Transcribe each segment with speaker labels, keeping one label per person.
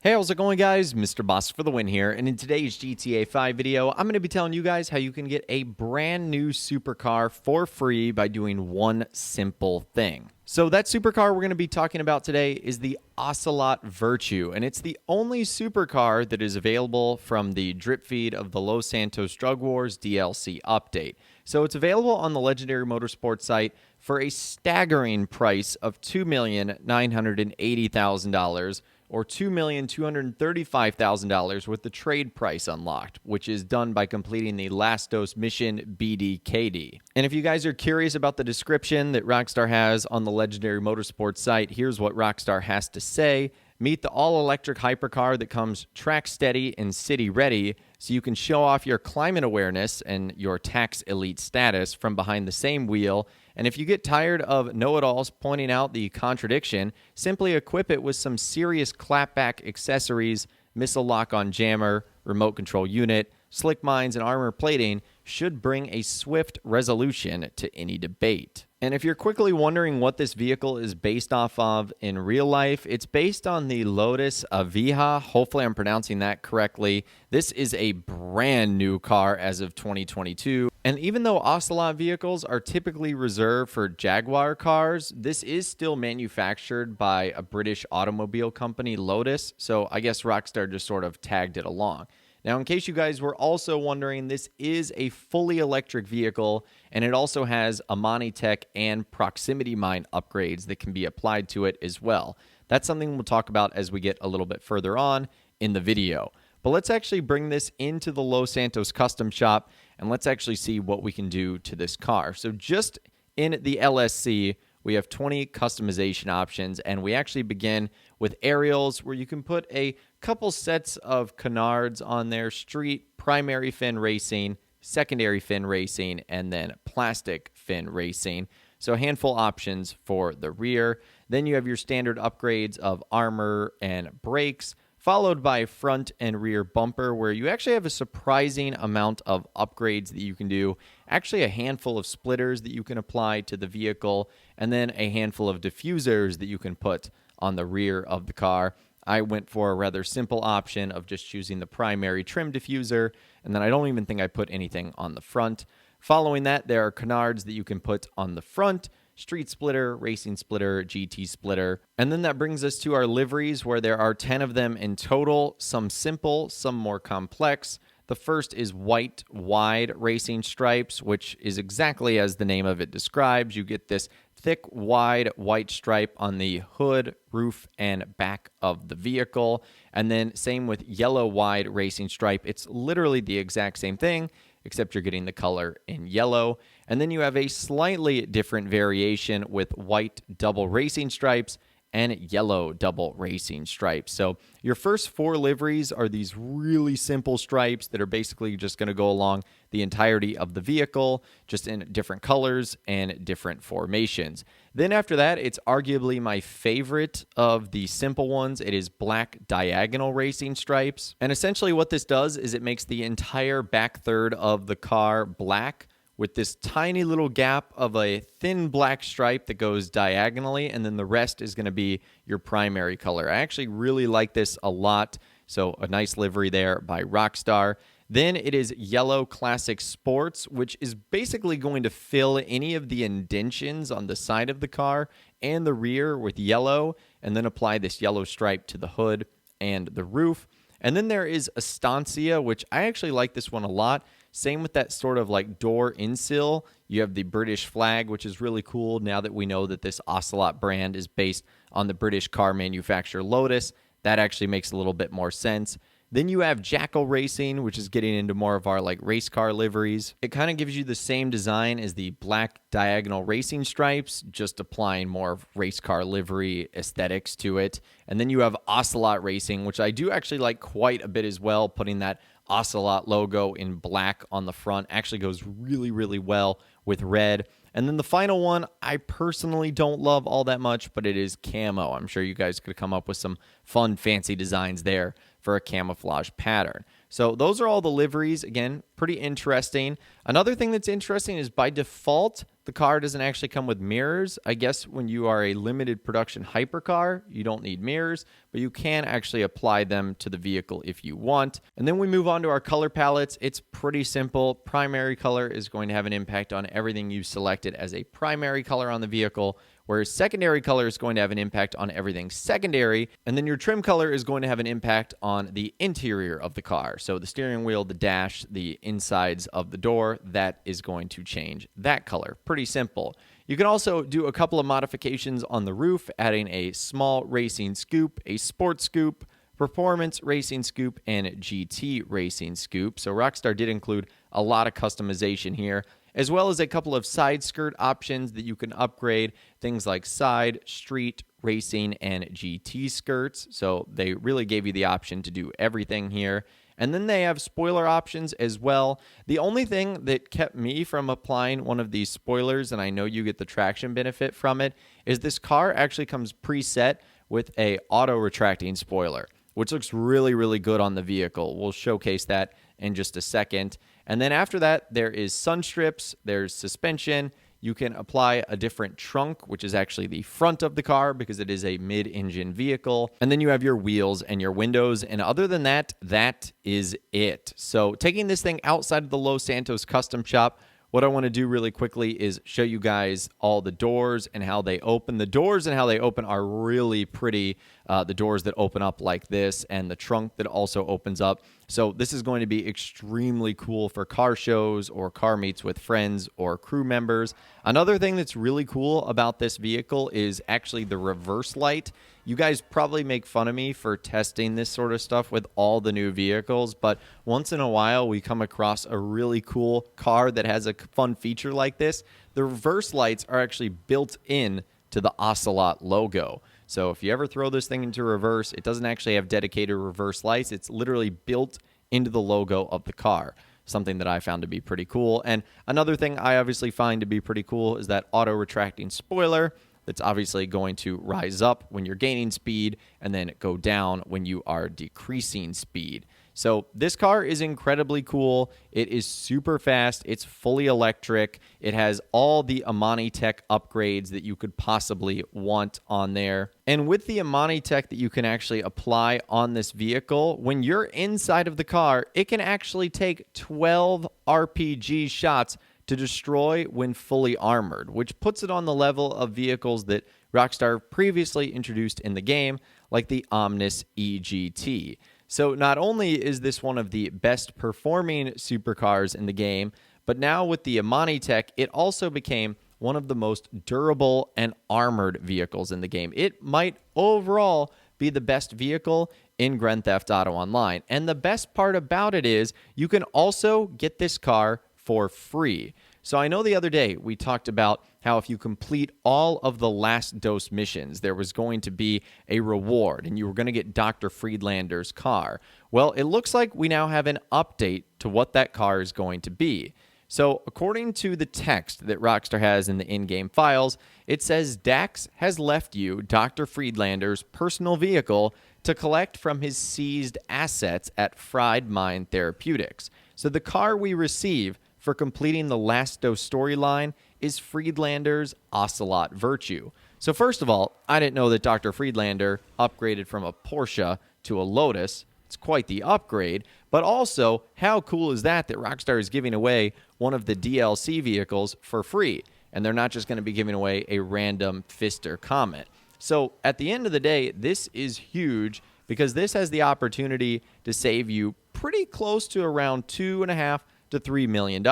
Speaker 1: Hey, how's it going, guys? Mr. Boss for the win here, and in today's GTA 5 video, I'm going to be telling you guys how you can get a brand new supercar for free by doing one simple thing. So that supercar we're going to be talking about today is the Ocelot Virtue, and it's the only supercar that is available from the drip feed of the Los Santos Drug Wars DLC update. So it's available on the Legendary Motorsports site for a staggering price of $2,980,000 or $2,235,000 with the trade price unlocked, which is done by completing the Last Dose Mission BDKD. And if you guys are curious about the description that Rockstar has on the Legendary Motorsports site, here's what Rockstar has to say. Meet the all-electric hypercar that comes track steady and city ready, so you can show off your climate awareness and your tax elite status from behind the same wheel. And if you get tired of know-it-alls pointing out the contradiction, simply equip it with some serious clapback accessories, missile lock-on jammer, remote control unit, slick mines, and armor plating should bring a swift resolution to any debate. And if you're quickly wondering what this vehicle is based off of in real life, it's based on the Lotus Evija. Hopefully I'm pronouncing that correctly. This is a brand new car as of 2022. And even though Ocelot vehicles are typically reserved for Jaguar cars, this is still manufactured by a British automobile company, Lotus. So I guess Rockstar just sort of tagged it along. Now, in case you guys were also wondering, this is a fully electric vehicle, and it also has Amani Tech and proximity mine upgrades that can be applied to it as well. That's something we'll talk about as we get a little bit further on in the video. But let's actually bring this into the Los Santos custom shop, and let's actually see what we can do to this car. So just in the LSC, we have 20 customization options, and we actually begin with aerials where you can put a couple sets of canards on there: street, primary fin racing, secondary fin racing, and then plastic fin racing. So a handful options for the rear. Then you have your standard upgrades of armor and brakes, followed by front and rear bumper, where you actually have a surprising amount of upgrades that you can do. Actually, a handful of splitters that you can apply to the vehicle, and then a handful of diffusers that you can put on the rear of the car. I went for a rather simple option of just choosing the primary trim diffuser, and then I don't even think I put anything on the front. Following that, there are canards that you can put on the front: street splitter, racing splitter, GT splitter. And then that brings us to our liveries, where there are 10 of them in total, some simple, some more complex. The first is white wide racing stripes, which is exactly as the name of it describes. You get this thick, wide white stripe on the hood, roof, and back of the vehicle. And then same with yellow wide racing stripe. It's literally the exact same thing, except you're getting the color in yellow. And then you have a slightly different variation with white double racing stripes and yellow double racing stripes. So your first 4 liveries are these really simple stripes that are basically just going to go along the entirety of the vehicle, just in different colors and different formations. Then after that, it's arguably my favorite of the simple ones. It is black diagonal racing stripes. And essentially what this does is it makes the entire back third of the car black, with this tiny little gap of a thin black stripe that goes diagonally, and then the rest is going to be your primary color. I actually really like this a lot, so a nice livery there by Rockstar. Then it is yellow classic sports, which is basically going to fill any of the indentions on the side of the car and the rear with yellow, and then apply this yellow stripe to the hood and the roof. And then there is Estancia, which I actually like this one a lot. Same with that sort of like door insill. You have the British flag, which is really cool now that we know that this Ocelot brand is based on the British car manufacturer Lotus. That actually makes a little bit more sense. Then you have Jackal Racing, which is getting into more of our like race car liveries. It kind of gives you the same design as the black diagonal racing stripes, just applying more race car livery aesthetics to it. And then you have Ocelot Racing, which I do actually like quite a bit as well. Putting that Ocelot logo in black on the front actually goes really, really well with red. And then the final one, I personally don't love all that much, but it is camo. I'm sure you guys could come up with some fun, fancy designs there for a camouflage pattern. So those are all the liveries. Again, pretty interesting. Another thing that's interesting is by default, the car doesn't actually come with mirrors. I guess when you are a limited production hypercar, you don't need mirrors, but you can actually apply them to the vehicle if you want. And then we move on to our color palettes. It's pretty simple. Primary color is going to have an impact on everything you selected as a primary color on the vehicle, whereas secondary color is going to have an impact on everything secondary, and then your trim color is going to have an impact on the interior of the car. So the steering wheel, the dash, the insides of the door, that is going to change that color. Pretty simple. You can also do a couple of modifications on the roof, adding a small racing scoop, a sports scoop, performance racing scoop, and GT racing scoop. So Rockstar did include a lot of customization here, as well as a couple of side skirt options that you can upgrade, things like side, street, racing, and GT skirts. So they really gave you the option to do everything here. And then they have spoiler options as well. The only thing that kept me from applying one of these spoilers, and I know you get the traction benefit from it, is this car actually comes preset with a auto retracting spoiler, which looks really, really good on the vehicle. We'll showcase that in just a second. And then after that, there is sun strips, there's suspension. You can apply a different trunk, which is actually the front of the car because it is a mid-engine vehicle. And then you have your wheels and your windows. And other than that, that is it. So taking this thing outside of the Los Santos custom shop, what I want to do really quickly is show you guys all the doors and how they open. The doors and how they open are really pretty. The doors that open up like this and the trunk that also opens up. So this is going to be extremely cool for car shows or car meets with friends or crew members. Another thing that's really cool about this vehicle is actually the reverse light. You guys probably make fun of me for testing this sort of stuff with all the new vehicles, but once in a while we come across a really cool car that has a fun feature like this. The reverse lights are actually built in to the Ocelot logo. So if you ever throw this thing into reverse, it doesn't actually have dedicated reverse lights. It's literally built into the logo of the car, something that I found to be pretty cool. And another thing I obviously find to be pretty cool is that auto retracting spoiler that's obviously going to rise up when you're gaining speed and then go down when you are decreasing speed. So this car is incredibly cool. It is super fast. It's fully electric. It has all the Amani Tech upgrades that you could possibly want on there. And with the Amani Tech that you can actually apply on this vehicle, when you're inside of the car, it can actually take 12 RPG shots to destroy when fully armored, which puts it on the level of vehicles that Rockstar previously introduced in the game, like the Omnis EGT. So not only is this one of the best performing supercars in the game, but now with the Amani Tech, it also became one of the most durable and armored vehicles in the game. It might overall be the best vehicle in Grand Theft Auto Online. And the best part about it is you can also get this car for free. So I know the other day we talked about how if you complete all of the last dose missions, there was going to be a reward and you were going to get Dr. Friedlander's car. Well, it looks like we now have an update to what that car is going to be. So according to the text that Rockstar has in the in-game files, it says Dax has left you Dr. Friedlander's personal vehicle to collect from his seized assets at Fried Mind Therapeutics. So the car we receive for completing the Last Dose storyline is Friedlander's Ocelot Virtue. So first of all, I didn't know that Dr. Friedlander upgraded from a Porsche to a Lotus. It's quite the upgrade. But also, how cool is that Rockstar is giving away one of the DLC vehicles for free? And they're not just going to be giving away a random Fister Comet. So at the end of the day, this is huge because this has the opportunity to save you pretty close to around $2.5 to $3 million,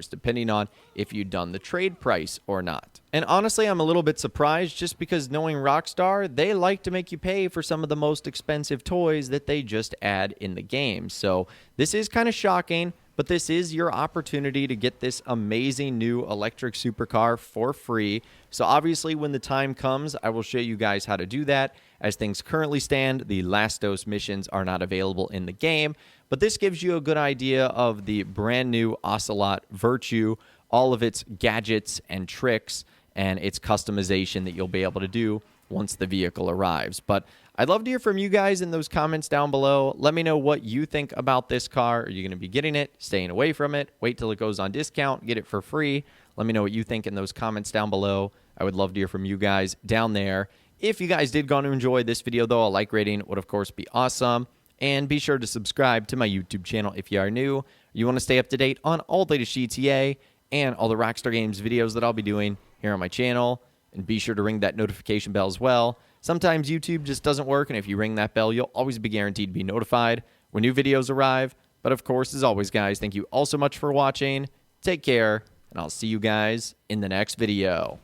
Speaker 1: depending on if you've done the trade price or not. And honestly, I'm a little bit surprised just because knowing Rockstar, they like to make you pay for some of the most expensive toys that they just add in the game. So this is kind of shocking, but this is your opportunity to get this amazing new electric supercar for free. So obviously, when the time comes, I will show you guys how to do that. As things currently stand, the Last Dose missions are not available in the game, but this gives you a good idea of the brand new Ocelot Virtue, all of its gadgets and tricks, and its customization that you'll be able to do once the vehicle arrives. But I'd love to hear from you guys in those comments down below. Let me know what you think about this car. Are you going to be getting it, staying away from it, wait till it goes on discount, get it for free? Let me know what you think in those comments down below. I would love to hear from you guys down there. If you guys did go to enjoy this video, though, a like rating would, of course, be awesome. And be sure to subscribe to my YouTube channel if you are new. You want to stay up to date on all the latest GTA and all the Rockstar Games videos that I'll be doing here on my channel. And be sure to ring that notification bell as well. Sometimes YouTube just doesn't work, and if you ring that bell, you'll always be guaranteed to be notified when new videos arrive. But of course, as always, guys, thank you all so much for watching. Take care, and I'll see you guys in the next video.